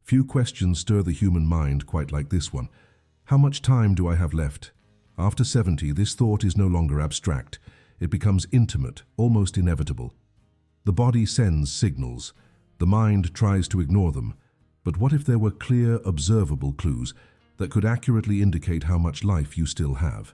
Few questions stir the human mind quite like this one. How much time do I have left? After 70, this thought is no longer abstract. It becomes intimate, almost inevitable. The body sends signals. The mind tries to ignore them. But what if there were clear, observable clues that could accurately indicate how much life you still have?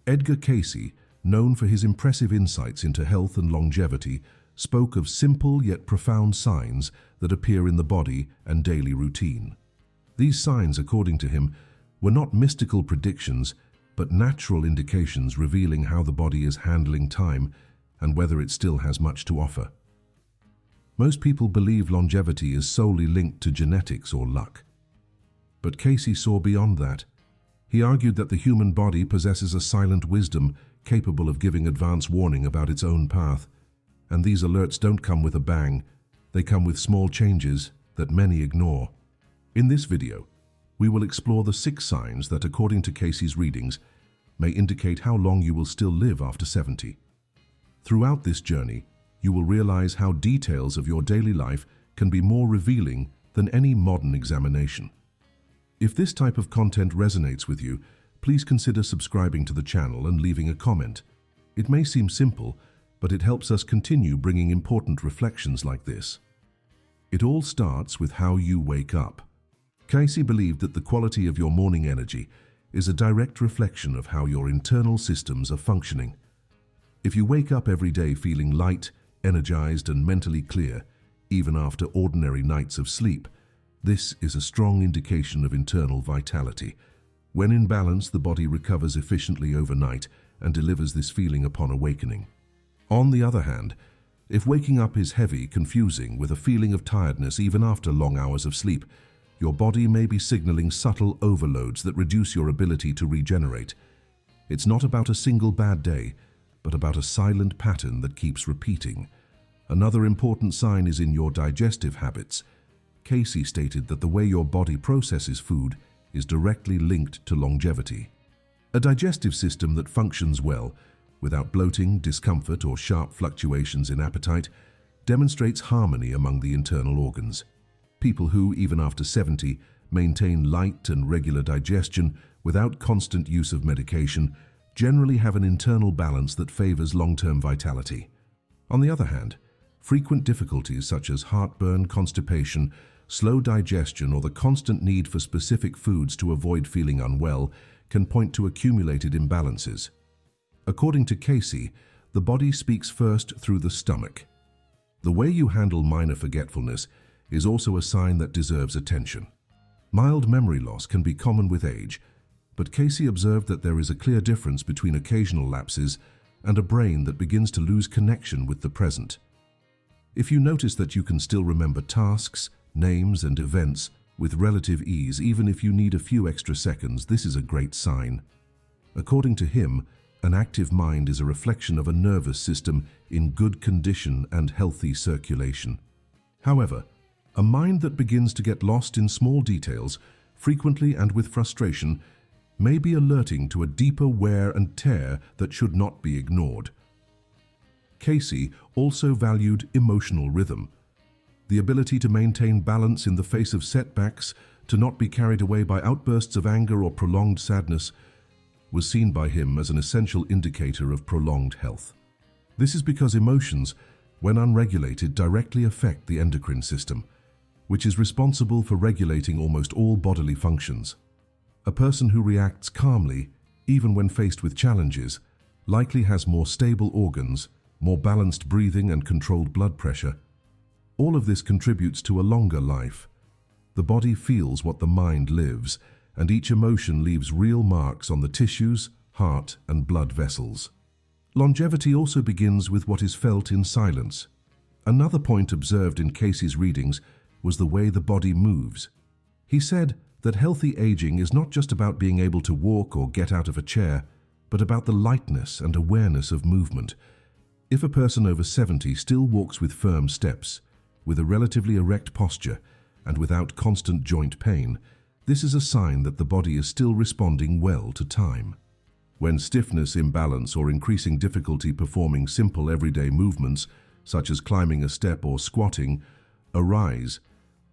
Edgar Cayce, known for his impressive insights into health and longevity, spoke of simple yet profound signs that appear in the body and daily routine. These signs, according to him, were not mystical predictions, but natural indications revealing how the body is handling time and whether it still has much to offer. Most people believe longevity is solely linked to genetics or luck. But Cayce saw beyond that. He argued that the human body possesses a silent wisdom capable of giving advance warning about its own path. And these alerts don't come with a bang, they come with small changes that many ignore. In this video, we will explore the 6 signs that, according to Cayce's readings, may indicate how long you will still live after 70. Throughout this journey, you will realize how details of your daily life can be more revealing than any modern examination. If this type of content resonates with you, please consider subscribing to the channel and leaving a comment. It may seem simple, but it helps us continue bringing important reflections like this. It all starts with how you wake up. Cayce believed that the quality of your morning energy is a direct reflection of how your internal systems are functioning. If you wake up every day feeling light, energized, and mentally clear, even after ordinary nights of sleep, this is a strong indication of internal vitality. When in balance, the body recovers efficiently overnight and delivers this feeling upon awakening. On the other hand, if waking up is heavy, confusing, with a feeling of tiredness even after long hours of sleep, your body may be signaling subtle overloads that reduce your ability to regenerate. It's not about a single bad day, but about a silent pattern that keeps repeating. Another important sign is in your digestive habits. Cayce stated that the way your body processes food is directly linked to longevity. A digestive system that functions well, without bloating, discomfort, or sharp fluctuations in appetite, demonstrates harmony among the internal organs. People who, even after 70, maintain light and regular digestion without constant use of medication generally have an internal balance that favors long-term vitality. On the other hand, frequent difficulties such as heartburn, constipation, slow digestion, or the constant need for specific foods to avoid feeling unwell can point to accumulated imbalances. According to Cayce, the body speaks first through the stomach. The way you handle minor forgetfulness is also a sign that deserves attention. Mild memory loss can be common with age, but Cayce observed that there is a clear difference between occasional lapses and a brain that begins to lose connection with the present. If you notice that you can still remember tasks, names, and events with relative ease, even if you need a few extra seconds, this is a great sign. According to him, an active mind is a reflection of a nervous system in good condition and healthy circulation. However, a mind that begins to get lost in small details, frequently and with frustration, may be alerting to a deeper wear and tear that should not be ignored. Cayce also valued emotional rhythm. The ability to maintain balance in the face of setbacks, to not be carried away by outbursts of anger or prolonged sadness, was seen by him as an essential indicator of prolonged health. This is because emotions, when unregulated, directly affect the endocrine system, which is responsible for regulating almost all bodily functions. A person who reacts calmly, even when faced with challenges, likely has more stable organs, more balanced breathing, and controlled blood pressure. All of this contributes to a longer life. The body feels what the mind lives, and each emotion leaves real marks on the tissues, heart, and blood vessels. Longevity also begins with what is felt in silence. Another point observed in Cayce's readings was the way the body moves. He said that healthy aging is not just about being able to walk or get out of a chair, but about the lightness and awareness of movement. If a person over 70 still walks with firm steps, with a relatively erect posture, and without constant joint pain, this is a sign that the body is still responding well to time. When stiffness, imbalance, or increasing difficulty performing simple everyday movements, such as climbing a step or squatting, arise,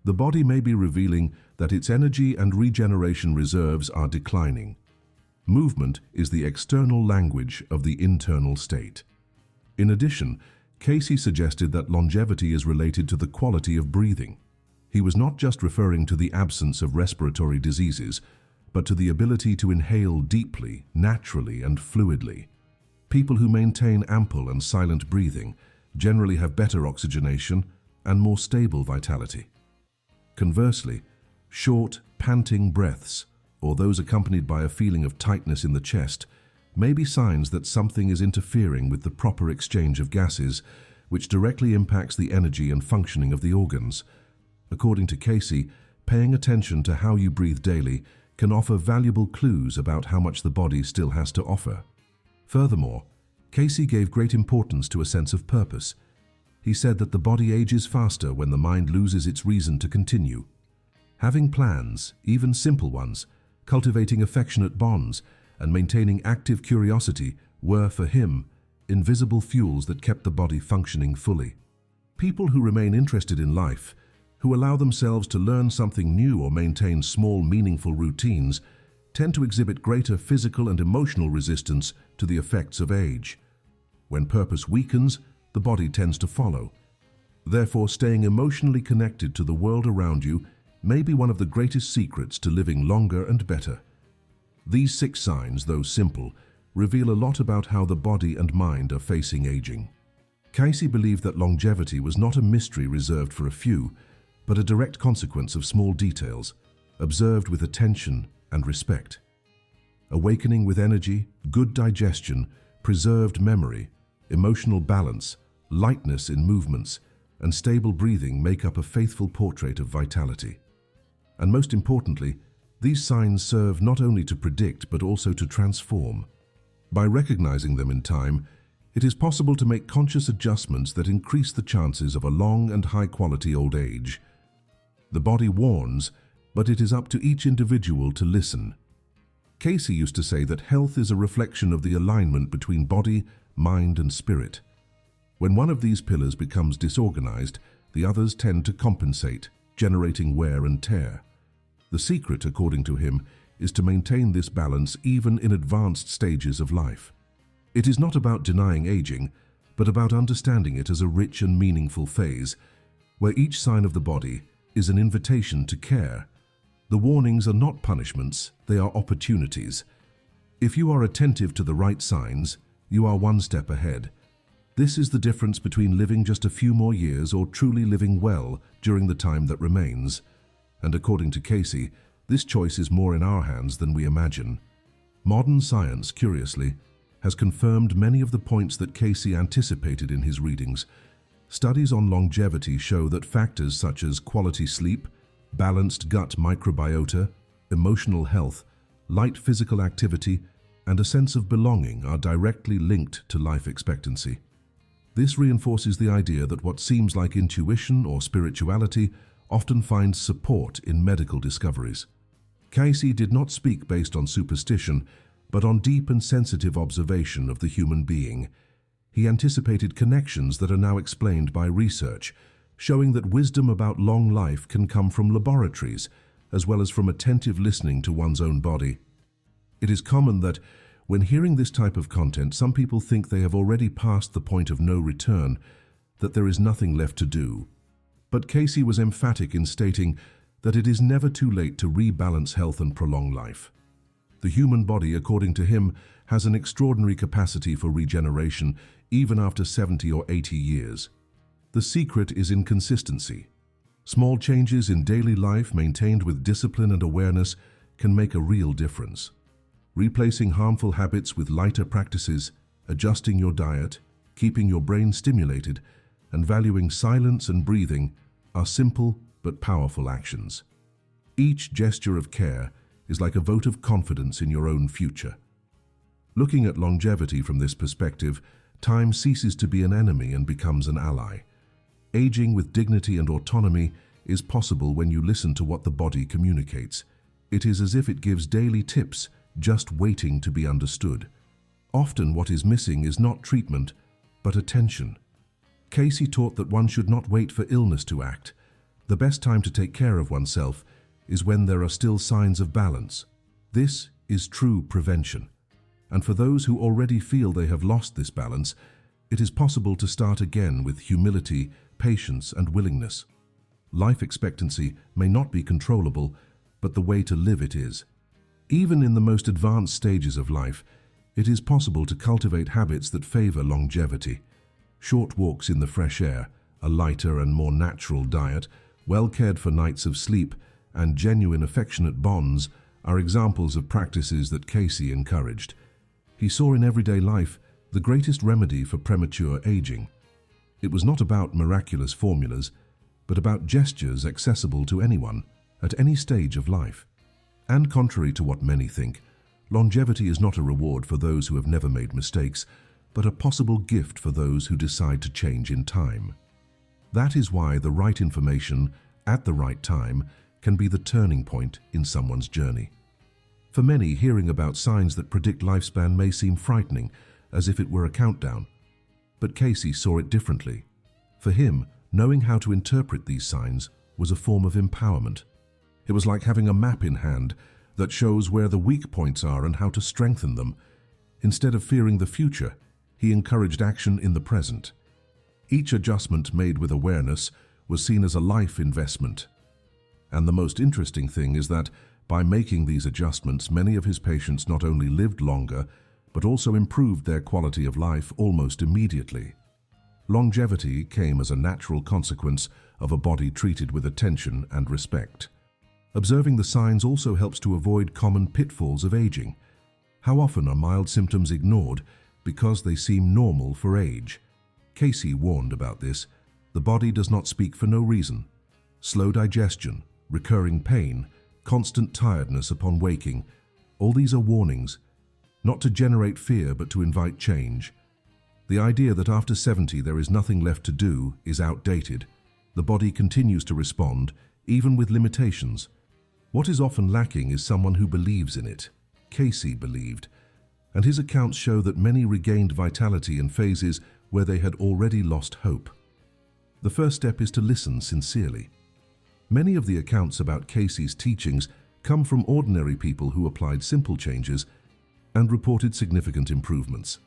The body may be revealing that its energy and regeneration reserves are declining. Movement is the external language of the internal state. In addition, Cayce suggested that longevity is related to the quality of breathing. He was not just referring to the absence of respiratory diseases, but to the ability to inhale deeply, naturally, and fluidly. People who maintain ample and silent breathing generally have better oxygenation and more stable vitality. Conversely, short, panting breaths, or those accompanied by a feeling of tightness in the chest, may be signs that something is interfering with the proper exchange of gases, which directly impacts the energy and functioning of the organs. According to Cayce, paying attention to how you breathe daily can offer valuable clues about how much the body still has to offer. Furthermore, Cayce gave great importance to a sense of purpose. He said that the body ages faster when the mind loses its reason to continue. Having plans, even simple ones, cultivating affectionate bonds, and maintaining active curiosity were, for him, invisible fuels that kept the body functioning fully. People who remain interested in life, who allow themselves to learn something new or maintain small, meaningful routines, tend to exhibit greater physical and emotional resistance to the effects of age. When purpose weakens, the body tends to follow. Therefore, staying emotionally connected to the world around you may be one of the greatest secrets to living longer and better. These 6 signs, though simple, reveal a lot about how the body and mind are facing aging. Cayce believed that longevity was not a mystery reserved for a few, but a direct consequence of small details, observed with attention and respect. Awakening with energy, good digestion, preserved memory, emotional balance, lightness in movements, and stable breathing make up a faithful portrait of vitality. And most importantly, these signs serve not only to predict but also to transform. By recognizing them in time, it is possible to make conscious adjustments that increase the chances of a long and high-quality old age. The body warns, but it is up to each individual to listen. Cayce used to say that health is a reflection of the alignment between body, mind, and spirit. When one of these pillars becomes disorganized, the others tend to compensate, generating wear and tear. The secret, according to him, is to maintain this balance even in advanced stages of life. It is not about denying aging, but about understanding it as a rich and meaningful phase, where each sign of the body is an invitation to care. The warnings are not punishments, they are opportunities. If you are attentive to the right signs, you are one step ahead. This is the difference between living just a few more years or truly living well during the time that remains. And according to Cayce, this choice is more in our hands than we imagine. Modern science, curiously, has confirmed many of the points that Cayce anticipated in his readings. Studies on longevity show that factors such as quality sleep, balanced gut microbiota, emotional health, light physical activity, and a sense of belonging are directly linked to life expectancy. This reinforces the idea that what seems like intuition or spirituality often finds support in medical discoveries. Cayce did not speak based on superstition, but on deep and sensitive observation of the human being. He anticipated connections that are now explained by research, showing that wisdom about long life can come from laboratories, as well as from attentive listening to one's own body. It is common that, when hearing this type of content, some people think they have already passed the point of no return, that there is nothing left to do. But Cayce was emphatic in stating that it is never too late to rebalance health and prolong life. The human body, according to him, has an extraordinary capacity for regeneration even after 70 or 80 years. The secret is in consistency. Small changes in daily life maintained with discipline and awareness can make a real difference. Replacing harmful habits with lighter practices, adjusting your diet, keeping your brain stimulated, and valuing silence and breathing are simple but powerful actions. Each gesture of care is like a vote of confidence in your own future. Looking at longevity from this perspective, time ceases to be an enemy and becomes an ally. Aging with dignity and autonomy is possible when you listen to what the body communicates. It is as if it gives daily tips, just waiting to be understood. Often what is missing is not treatment, but attention. Cayce taught that one should not wait for illness to act, The best time to take care of oneself is when there are still signs of balance. This is true prevention. And for those who already feel they have lost this balance, it is possible to start again with humility, patience, and willingness. Life expectancy may not be controllable, but the way to live it is. Even in the most advanced stages of life, it is possible to cultivate habits that favor longevity. Short walks in the fresh air, a lighter and more natural diet, well-cared-for nights of sleep, and genuine affectionate bonds are examples of practices that Cayce encouraged. He saw in everyday life the greatest remedy for premature aging. It was not about miraculous formulas, but about gestures accessible to anyone at any stage of life. And contrary to what many think, longevity is not a reward for those who have never made mistakes, but a possible gift for those who decide to change in time. That is why the right information at the right time can be the turning point in someone's journey. For many, hearing about signs that predict lifespan may seem frightening, as if it were a countdown. But Cayce saw it differently. For him, knowing how to interpret these signs was a form of empowerment. It was like having a map in hand that shows where the weak points are and how to strengthen them. Instead of fearing the future, he encouraged action in the present. Each adjustment made with awareness was seen as a life investment. And the most interesting thing is that by making these adjustments, many of his patients not only lived longer, but also improved their quality of life almost immediately. Longevity came as a natural consequence of a body treated with attention and respect. Observing the signs also helps to avoid common pitfalls of aging. How often are mild symptoms ignored because they seem normal for age? Cayce warned about this. The body does not speak for no reason. Slow digestion, recurring pain, constant tiredness upon waking, all these are warnings, not to generate fear but to invite change. The idea that after 70 there is nothing left to do is outdated. The body continues to respond, even with limitations. What is often lacking is someone who believes in it. Cayce believed, and his accounts show that many regained vitality in phases where they had already lost hope. The first step is to listen sincerely. Many of the accounts about Cayce's teachings come from ordinary people who applied simple changes and reported significant improvements.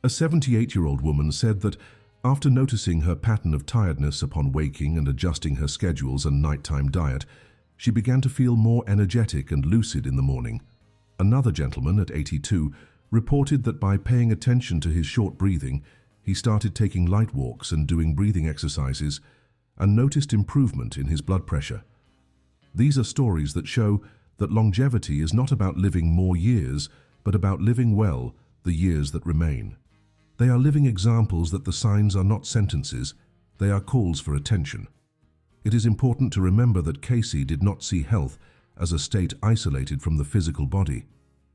A 78-year-old woman said that after noticing her pattern of tiredness upon waking and adjusting her schedules and nighttime diet, she began to feel more energetic and lucid in the morning. Another gentleman at 82 reported that by paying attention to his short breathing, he started taking light walks and doing breathing exercises and noticed improvement in his blood pressure. These are stories that show that longevity is not about living more years, but about living well the years that remain. They are living examples that the signs are not sentences, they are calls for attention. It is important to remember that Cayce did not see health as a state isolated from the physical body.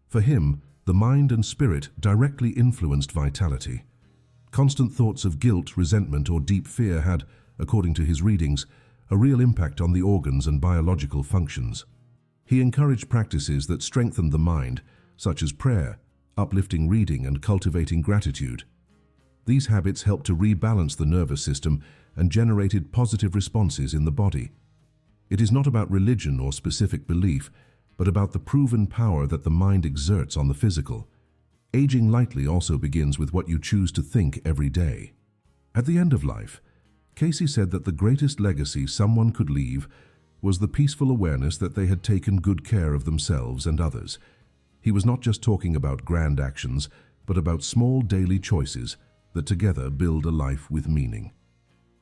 For him, the mind and spirit directly influenced vitality. Constant thoughts of guilt, resentment, or deep fear had, according to his readings, a real impact on the organs and biological functions. He encouraged practices that strengthened the mind, such as prayer, uplifting reading, and cultivating gratitude. These habits helped to rebalance the nervous system and generated positive responses in the body. It is not about religion or specific belief, but about the proven power that the mind exerts on the physical. Aging lightly also begins with what you choose to think every day. At the end of life, Cayce said that the greatest legacy someone could leave was the peaceful awareness that they had taken good care of themselves and others. He was not just talking about grand actions, but about small daily choices that together build a life with meaning.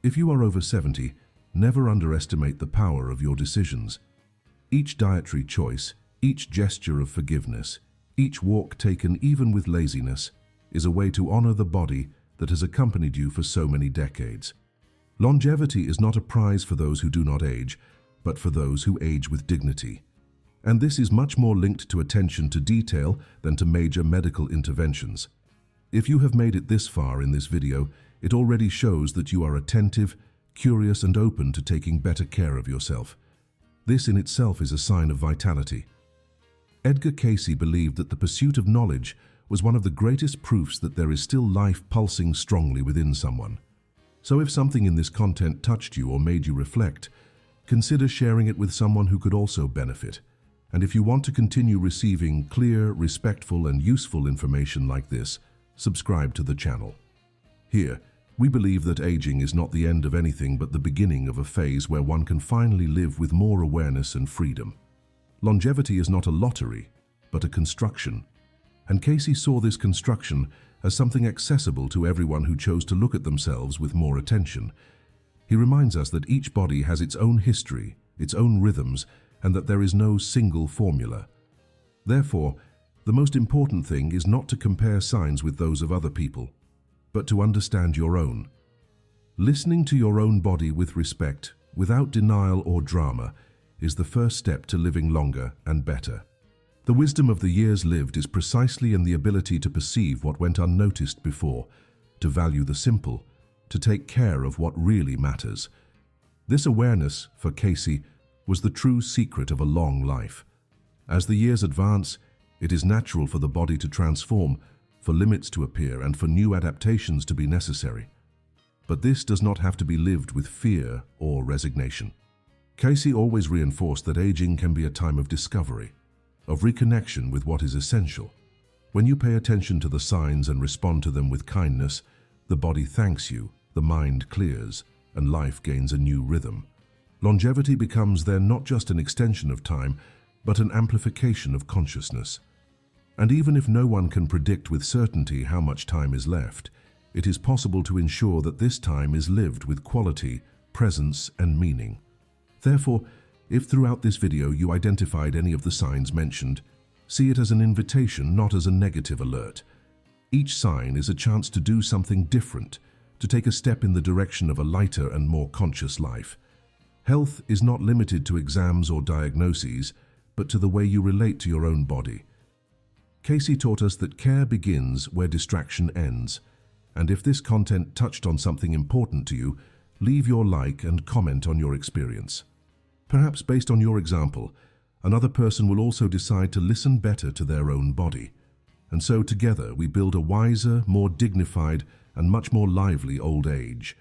If you are over 70, never underestimate the power of your decisions. Each dietary choice, each gesture of forgiveness, each walk taken even with laziness, is a way to honor the body that has accompanied you for so many decades. Longevity is not a prize for those who do not age, but for those who age with dignity. And this is much more linked to attention to detail than to major medical interventions. If you have made it this far in this video, it already shows that you are attentive, curious, and open to taking better care of yourself. This in itself is a sign of vitality. Edgar Cayce believed that the pursuit of knowledge was one of the greatest proofs that there is still life pulsing strongly within someone. So if something in this content touched you or made you reflect, consider sharing it with someone who could also benefit. And if you want to continue receiving clear, respectful, and useful information like this, subscribe to the channel. Here, we believe that aging is not the end of anything but the beginning of a phase where one can finally live with more awareness and freedom. Longevity is not a lottery, but a construction. And Cayce saw this construction as something accessible to everyone who chose to look at themselves with more attention. He reminds us that each body has its own history, its own rhythms, and that there is no single formula. Therefore, the most important thing is not to compare signs with those of other people, but to understand your own. Listening to your own body with respect, without denial or drama, is the first step to living longer and better. The wisdom of the years lived is precisely in the ability to perceive what went unnoticed before, to value the simple, to take care of what really matters. This awareness, for Cayce, was the true secret of a long life. As the years advance, it is natural for the body to transform, for limits to appear, and for new adaptations to be necessary. But this does not have to be lived with fear or resignation. Cayce always reinforced that aging can be a time of discovery, of reconnection with what is essential. When you pay attention to the signs and respond to them with kindness, the body thanks you, the mind clears, and life gains a new rhythm. Longevity becomes then not just an extension of time, but an amplification of consciousness. And even if no one can predict with certainty how much time is left, it is possible to ensure that this time is lived with quality, presence, and meaning. Therefore, if throughout this video you identified any of the signs mentioned, see it as an invitation, not as a negative alert. Each sign is a chance to do something different, to take a step in the direction of a lighter and more conscious life. Health is not limited to exams or diagnoses, but to the way you relate to your own body. Cayce taught us that care begins where distraction ends, and if this content touched on something important to you, leave your like and comment on your experience. Perhaps based on your example, another person will also decide to listen better to their own body. And so together we build a wiser, more dignified, and much more lively old age.